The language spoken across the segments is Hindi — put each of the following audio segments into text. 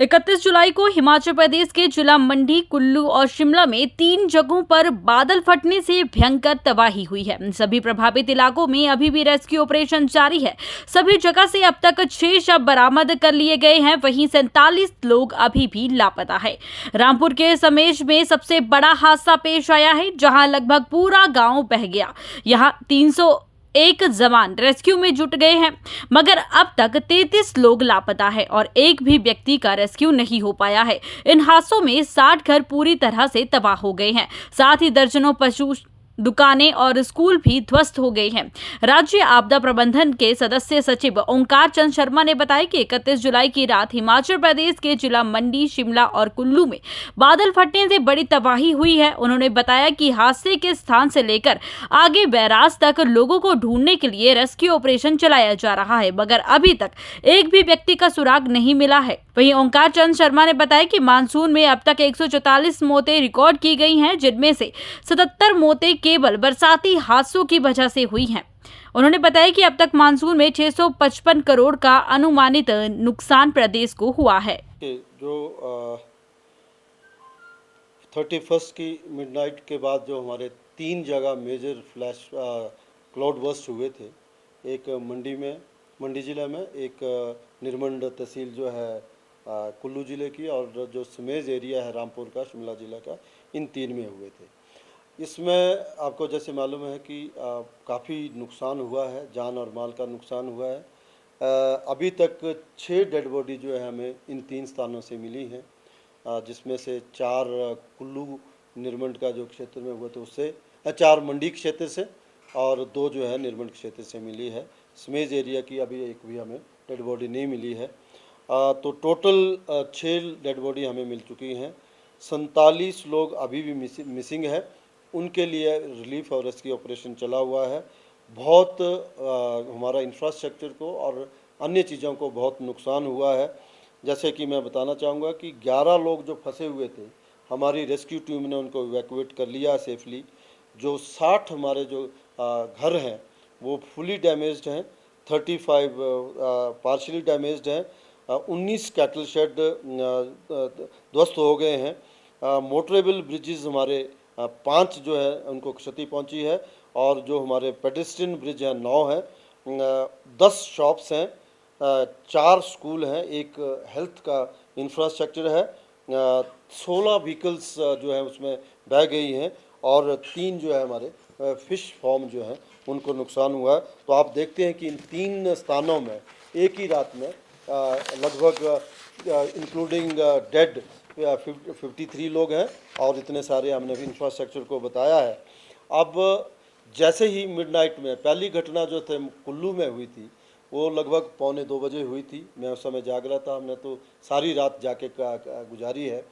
31 जुलाई को हिमाचल प्रदेश के जिला मंडी, कुल्लू और शिमला में 3 जगहों पर बादल फटने से भयंकर तबाही हुई है। सभी प्रभावित इलाकों में अभी भी रेस्क्यू ऑपरेशन जारी है। सभी जगह से अब तक 6 शव बरामद कर लिए गए हैं, वहीं 47 लोग अभी भी लापता है। रामपुर के समेश में सबसे बड़ा हादसा पेश आया है, जहां लगभग पूरा गाँव बह गया। यहाँ 301 जवान रेस्क्यू में जुट गए हैं, मगर अब तक 33 लोग लापता है और एक भी व्यक्ति का रेस्क्यू नहीं हो पाया है। इन हादसों में 60 घर पूरी तरह से तबाह हो गए हैं। साथ ही दर्जनों पशु, दुकानें और स्कूल भी ध्वस्त हो गए हैं। राज्य आपदा प्रबंधन के सदस्य सचिव ओंकार चंद शर्मा ने बताया कि 31 जुलाई की रात हिमाचल प्रदेश के जिला मंडी, शिमला और कुल्लू में बादल फटने से बड़ी तबाही हुई है। उन्होंने बताया कि हादसे के स्थान से लेकर आगे बैराज तक लोगों को ढूंढने के लिए रेस्क्यू ऑपरेशन चलाया जा रहा है, मगर अभी तक एक भी व्यक्ति का सुराग नहीं मिला है। वहीं ओंकार चंद शर्मा ने बताया कि मानसून में अब तक 144 मौतें रिकॉर्ड की गई हैं, जिनमें से 77 मौतें केवल बरसाती हादसों की वजह से हुई हैं। उन्होंने बताया कि अब तक मानसून में 655 करोड़ का अनुमानित नुकसान प्रदेश को हुआ है। जो 31 की मिडनाइट के बाद जो हमारे 3 जगह मेजर फ्लैश क्लाउड बर्स्ट हुए थे, एक मंडी ज़िले में, एक निरमंड तहसील जो है कुल्लू ज़िले की, और जो समेज एरिया है रामपुर का, शिमला ज़िला का, इन 3 में हुए थे। इसमें आपको जैसे मालूम है कि काफ़ी नुकसान हुआ है, जान और माल का नुकसान हुआ है। अभी तक 6 डेड बॉडी जो है हमें इन 3 स्थानों से मिली हैं, जिसमें से 4 कुल्लू निरमंड का जो क्षेत्र में हुआ था उससे, 4 मंडी क्षेत्र से और 2 जो है निरमंड क्षेत्र से मिली है। समेज एरिया की अभी एक भी हमें डेड बॉडी नहीं मिली है। तो टोटल 6 डेड बॉडी हमें मिल चुकी हैं। 47 लोग अभी भी मिसिंग है, उनके लिए रिलीफ और रेस्क्यू ऑपरेशन चला हुआ है। बहुत हमारा इंफ्रास्ट्रक्चर को और अन्य चीज़ों को बहुत नुकसान हुआ है। जैसे कि मैं बताना चाहूँगा कि 11 लोग जो फंसे हुए थे, हमारी रेस्क्यू टीम ने उनको इवैक्यूएट कर लिया सेफली। जो 60 हमारे जो घर हैं वो फुली डैमेज्ड हैं, 35 पार्शियली डैमेज्ड हैं, 19 कैटल शेड ध्वस्त हो गए हैं। मोटरेबल ब्रिजेस हमारे 5 जो है उनको क्षति पहुंची है, और जो हमारे पेडेस्ट्रियन ब्रिज हैं 9 हैं, 10 शॉप्स हैं, 4 स्कूल हैं, एक हेल्थ का इंफ्रास्ट्रक्चर है, 16 व्हीकल्स जो है उसमें बह गई हैं, और 3 जो है हमारे फिश फार्म जो है उनको नुकसान हुआ है। तो आप देखते हैं कि इन 3 स्थानों में एक ही रात में लगभग इंक्लूडिंग डेड 53 लोग हैं, और इतने सारे हमने भी इंफ्रास्ट्रक्चर को बताया है। अब जैसे ही मिडनाइट में पहली घटना जो थे कुल्लू में हुई थी, वो लगभग 1:45 बजे हुई थी। मैं उस समय जाग रहा था, हमने तो सारी रात जाके गुजारी है।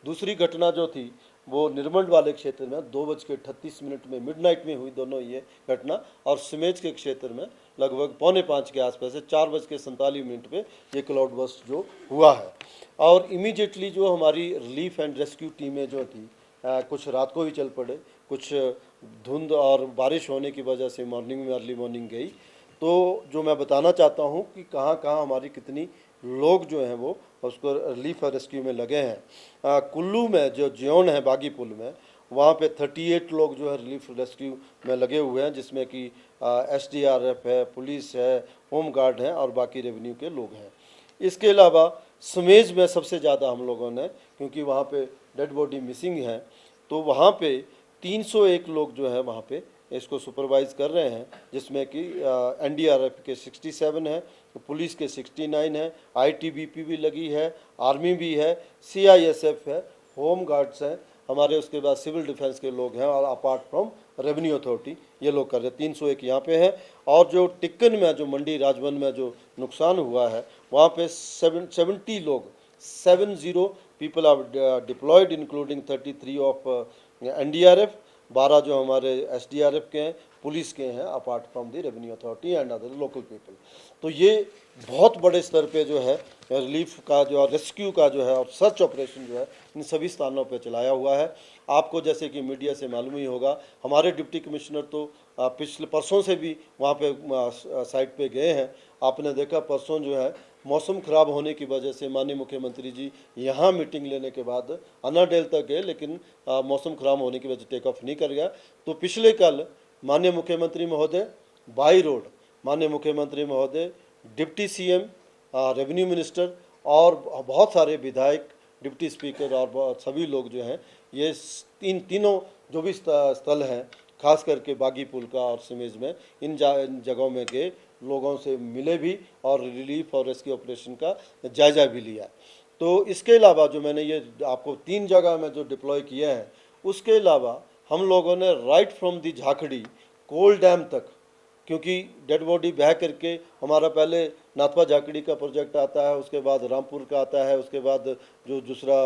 दूसरी घटना जो थी वो निरमंड वाले क्षेत्र में 2:38 में मिडनाइट में हुई दोनों ये घटना, और समेज के क्षेत्र में लगभग 4:45 के आसपास से 4:47 पे ये क्लाउड बर्स्ट जो हुआ है। और इमीडिएटली जो हमारी रिलीफ एंड रेस्क्यू टीमें जो थी, कुछ रात को ही चल पड़े, कुछ धुंध और बारिश होने की वजह से मॉर्निंग में अर्ली मॉर्निंग गई। तो जो मैं बताना चाहता हूँ कि कहाँ कहाँ हमारी कितनी लोग जो हैं वो उसको रिलीफ और रेस्क्यू में लगे हैं। कुल्लू में जो जियोन है बागी पुल में, वहाँ पे 38 लोग जो है रिलीफ रेस्क्यू में लगे हुए हैं, जिसमें कि SDRF है, पुलिस है, होम गार्ड है और बाकी रेवेन्यू के लोग हैं। इसके अलावा समेज में सबसे ज़्यादा हम लोगों ने, क्योंकि वहाँ पे डेड बॉडी मिसिंग है, तो वहाँ पे 301 लोग जो है वहाँ पे इसको सुपरवाइज़ कर रहे हैं, जिसमें कि NDRF के 67 हैं, पुलिस के 69 हैं, ITBP भी लगी है, आर्मी भी है, CISF है, होम गार्ड्स हैं हमारे, उसके बाद सिविल डिफेंस के लोग हैं, और अपार्ट फ्रॉम रेवेन्यू अथॉरिटी ये लोग कर रहे हैं। 301 यहाँ पे हैं। और जो टिक्कन में, जो मंडी राजवन में जो नुकसान हुआ है, वहाँ पे 70 लोग, 70 people are deployed, including 33 of NDRF, 12 जो हमारे SDRF के हैं, पुलिस के हैं, apart from the revenue authority and other local people. तो ये बहुत बड़े स्तर पे जो है रिलीफ का जो रेस्क्यू का जो है और सर्च ऑपरेशन जो है इन सभी स्थानों पे चलाया हुआ है। आपको जैसे कि मीडिया से मालूम ही होगा, हमारे डिप्टी कमिश्नर तो पिछले परसों से भी वहाँ पे साइट पे गए हैं। आपने देखा परसों जो है मौसम ख़राब होने की वजह से माननीय मुख्यमंत्री जी यहाँ मीटिंग लेने के बाद अनाडेल तक गए, लेकिन मौसम ख़राब होने की वजह से टेक ऑफ नहीं कर गया। तो पिछले कल माननीय मुख्यमंत्री महोदय, बाई रोड माननीय मुख्यमंत्री महोदय, डिप्टी सीएम, रेवेन्यू मिनिस्टर और बहुत सारे विधायक, डिप्टी स्पीकर और सभी लोग जो हैं, ये तीनों जो भी स्थल हैं, खास करके बागी पुल का और सिमेज में, इन जगहों में गए, लोगों से मिले भी और रिलीफ और रेस्क्यू ऑपरेशन का जायजा भी लिया। तो इसके अलावा जो मैंने ये आपको 3 जगह में जो डिप्लॉय किए हैं, उसके अलावा हम लोगों ने right from the Jhakri Kol dam तक, क्योंकि डेड बॉडी बह करके हमारा पहले नाथपा झाकड़ी का प्रोजेक्ट आता है, उसके बाद रामपुर का आता है, उसके बाद जो दूसरा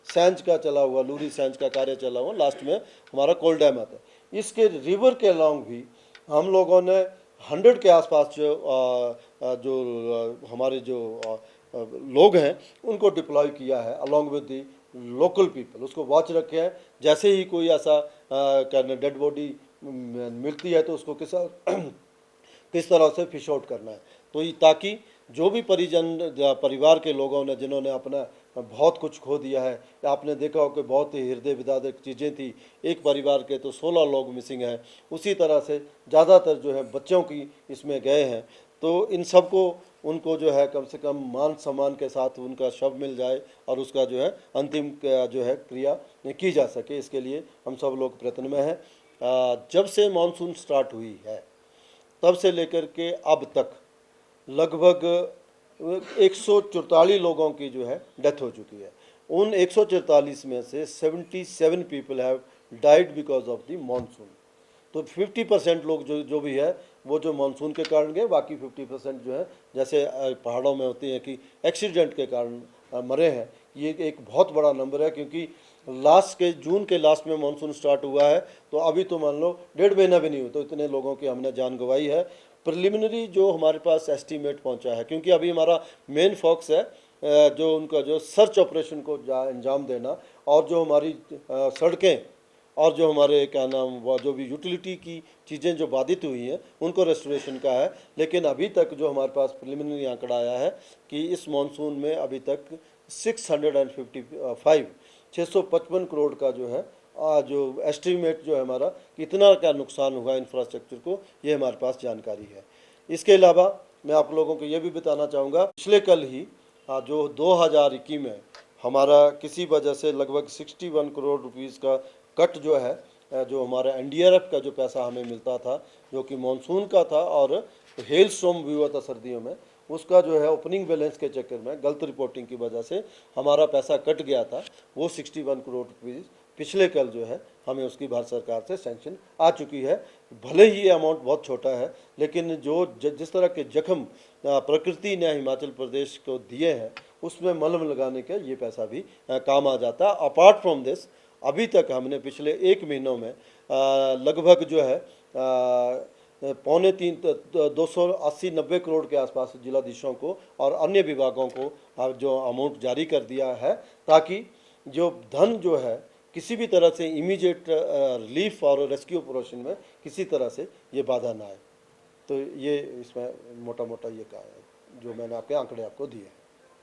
सैंज का चला हुआ, लूरी सैंज का कार्य चला हुआ, लास्ट में हमारा कोल डैम आता है। इसके रिवर के अलॉन्ग भी हम लोगों ने 100 के आसपास जो हमारे जो लोग हैं उनको डिप्लॉय किया है along with the local people. उसको वॉच रखे हैं, जैसे ही कोई ऐसा डेड बॉडी मिलती है तो उसको किस तरह से फिश आउट करना है। तो ये ताकि जो भी परिवार के लोगों ने जिन्होंने अपना बहुत कुछ खो दिया है, आपने देखा हो कि बहुत ही हृदय विदारक चीज़ें थी, एक परिवार के तो 16 लोग मिसिंग हैं, उसी तरह से ज़्यादातर जो है बच्चों की इसमें गए हैं। तो इन सबको उनको जो है कम से कम मान सम्मान के साथ उनका शव मिल जाए और उसका जो है अंतिम जो है क्रिया की जा सके, इसके लिए हम सब लोग प्रयत्न में हैं। जब से मानसून स्टार्ट हुई है तब से लेकर के अब तक लगभग 144 लोगों की जो है डेथ हो चुकी है। उन 144 में से 77 people have died because of the monsoon. तो 50% लोग जो भी है वो जो मानसून के कारण गए, बाकी 50% जो है जैसे पहाड़ों में होती है कि एक्सीडेंट के कारण मरे हैं। ये एक बहुत बड़ा नंबर है, क्योंकि जून के लास्ट में मानसून स्टार्ट हुआ है, तो अभी तो मान लो 1.5 महीना भी नहीं हुआ तो इतने लोगों की हमने जान गंवाई है। प्रिलिमिनरी जो हमारे पास एस्टीमेट पहुंचा है, क्योंकि अभी हमारा मेन फोकस है जो उनका जो सर्च ऑपरेशन को अंजाम देना, और जो हमारी सड़कें और जो हमारे क्या नाम वो जो भी यूटिलिटी की चीज़ें जो बाधित हुई हैं उनको रेस्टोरेशन का है। लेकिन अभी तक जो हमारे पास प्रिलिमिनरी आंकड़ा आया है कि इस मानसून में अभी तक 655 करोड़ का जो है जो एस्टीमेट जो है हमारा कितना का नुकसान हुआ इंफ्रास्ट्रक्चर को, ये हमारे पास जानकारी है। इसके अलावा मैं आप लोगों को ये भी बताना चाहूँगा, पिछले कल ही जो 2021 में हमारा किसी वजह से लगभग 61 करोड़ रुपीस का कट जो है, जो हमारा एनडीआरएफ का जो पैसा हमें मिलता था, जो कि मानसून का था और हेल स्टॉर्म भी हुआ था सर्दियों में, उसका जो है ओपनिंग बैलेंस के चक्कर में गलत रिपोर्टिंग की वजह से हमारा पैसा कट गया था। वो 61 करोड़ रुपीज़ पिछले कल जो है हमें उसकी भारत सरकार से सैंक्शन आ चुकी है। भले ही ये अमाउंट बहुत छोटा है, लेकिन जिस तरह के जख्म प्रकृति ने हिमाचल प्रदेश को दिए हैं उसमें मलहम लगाने का ये पैसा भी काम आ जाता है। अपार्ट फ्रॉम दिस, अभी तक हमने पिछले 1 महीनों में लगभग जो है 280-90 करोड़ के आसपास जिलाधीशों को और अन्य विभागों को जो अमाउंट जारी कर दिया है, ताकि जो धन जो है किसी भी तरह से इमीडिएट रिलीफ और रेस्क्यू ऑपरेशन में किसी तरह से ये बाधा ना आए। तो ये इसमें मोटा मोटा ये कहा है जो मैंने आपके आंकड़े आपको दिए।